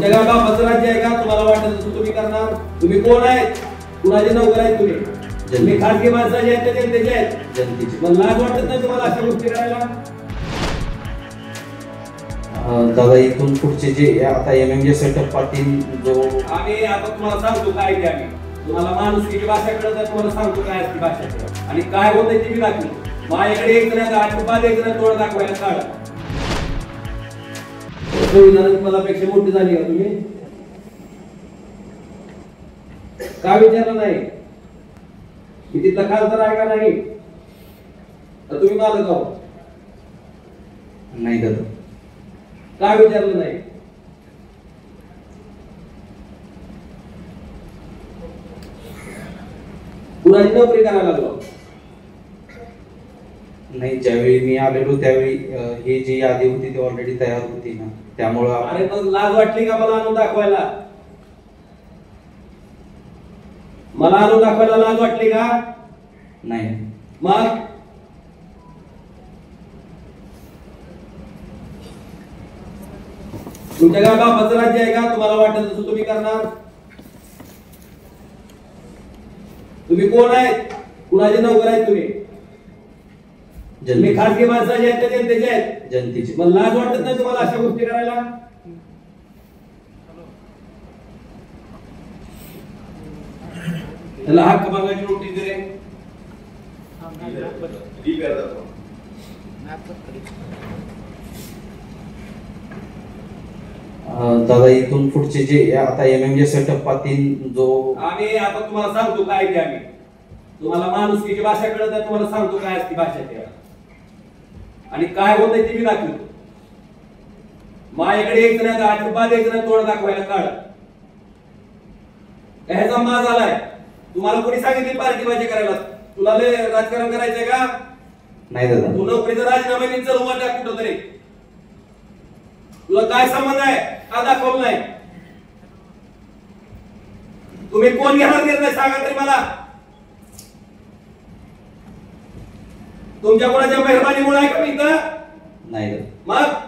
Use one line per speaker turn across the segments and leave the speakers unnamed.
तुमच्या गावाचं राज्य आहे का? तुम्हाला वाटत तसं तुम्ही करणार? तुम्ही कोण आहेत? कुणाचे नोकर आहेत तुम्ही? तुम्ही खासगी माणसाचे आहेत का जनतेचे आहेत?
जनतेचे.
मग लाज वाटत नाही तुम्हाला अशा गोष्टी करायला?
दादा इथून पुढचे जे आता एमएमजे सेटअप पाटील जो
आम्ही आता तुम्हाला सांगतो काय ते आम्ही तुम्हाला माणुसकीची भाषा कळत आहे, तुम्हाला सांगतो काय असते भाषा आणि काय होतंय ते मी दाखवतो. माझ्याकडे एक जण आठवडा एक जण तोड दाखवायला काढ. संविधानाची पदापेक्षा मोठी झाली का तुम्ही? का विचारलं नाही की तिथला खासदार आहे का नाही? तर तुम्ही मालक आहोत
नाही दादा.
का विचारलं नाही? कुणाची नोकरी करायला लागलो?
नाही, ज्यावेळी मी आलेलो त्यावेळी ही जी यादी होती ती ऑलरेडी तयार होती ना, त्यामुळं
अरे मग लाज वाटली का मला आणून दाखवायला? मला आणून दाखवायला लाज वाटली का?
नाही.
मग तुमच्या गावाचं राज्य आहे का? तुम्हाला वाटत तसं तुम्ही करणार? तुम्ही कोण आहेत? कुणाचे नोकर आहेत तुम्ही? तुम्ही खासगी माणसाचे आहेत का जनतेचे आहेत?
जनतेचे.
मग लाज वाटत नाही तुम्हाला अशा गोष्टी करायला? त्याला हक्क मागायची नोटीस दे रे.
दादा इथून पुढचे जे आता एमएमजे सेटअप पाटील जो
आम्ही आता तुम्हाला सांगतो काय ते आम्ही तुम्हाला माणुसकीची भाषा कळत आहे, तुम्हाला सांगतो काय असते भाषा ते आणि काय होतंय ते मी दाखवतो. माझ्याकडे एक जण आठवडा एक जण तोड दाखवायला काढ. ह्याचा माज आलाय. तुम्हाला कोणी सांगितली पार्टी बाजी करायला? तुला लय राजकारण करायचंय का?
नाही दादा.
तू नोकरीचा राजीनामा देऊन चल उभा टाक कुठं तरी. तुला काय संबंध आहे? का दाखवलं नाही? तुम्ही कोण घेणार निर्णय सांगा तरी मला. तुमच्या कोणाच्या मेहरबानीमुळे आहे का मी इथं?
नाही दादा.
मग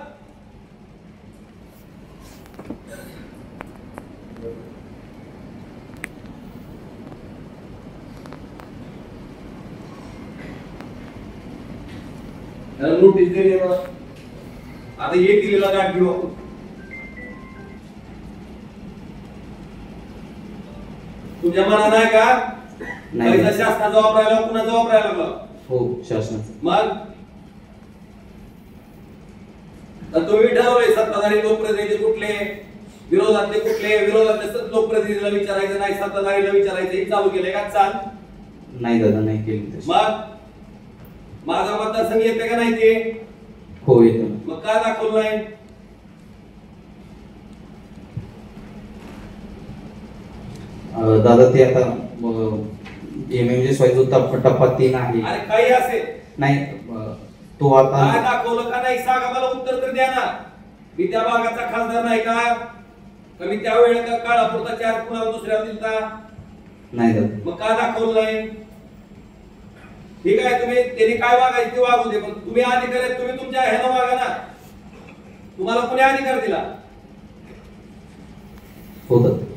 नोटीस दे रे मला. आता एक दिलेला गाठ घेऊ आपण. तुमच्या मनात आहे का?
नाही.
पैसा शासनाचा वापरायला कुणाचा वापरायला लागला?
हो, शासनाचं.
मग तर तुम्ही ठरवलंय सत्ताधारी लोकप्रतिनिधी कुठले, विरोधातले कुठले, विरोधातले लोकप्रतिनिधीला विचारायचं नाही, सत्ताधारीला विचारायचं, हे चालू केलंय का? चाल
नाही दादा, नाही केली तशी.
मग माझा मतदारसंघ येते का नाही ते?
हो, येतो.
मग का दाखवलं नाही?
दादा ते आता एमएमजे स्वायचा टप्पा 3 आहे.
अरे काही असेल
नाही, तो आता
काय दाखवलं का नाही सांगा मला, उत्तर तर द्या ना. मी त्या भागाचा खासदार नाही का? का मी त्यावेळेला काळापुरता चार कुणाला दुसऱ्याला दिलता?
नाही दादा.
मग का दाखवलं नाही? ठीक आहे, तुम्ही त्यांनी काय वागायचं ते वागू दे, पण तुम्ही अधिकार आहेत, तुम्ही तुमच्या ह्यानं वागा ना. तुम्हाला कुणी अधिकार दिला?
हो दादा.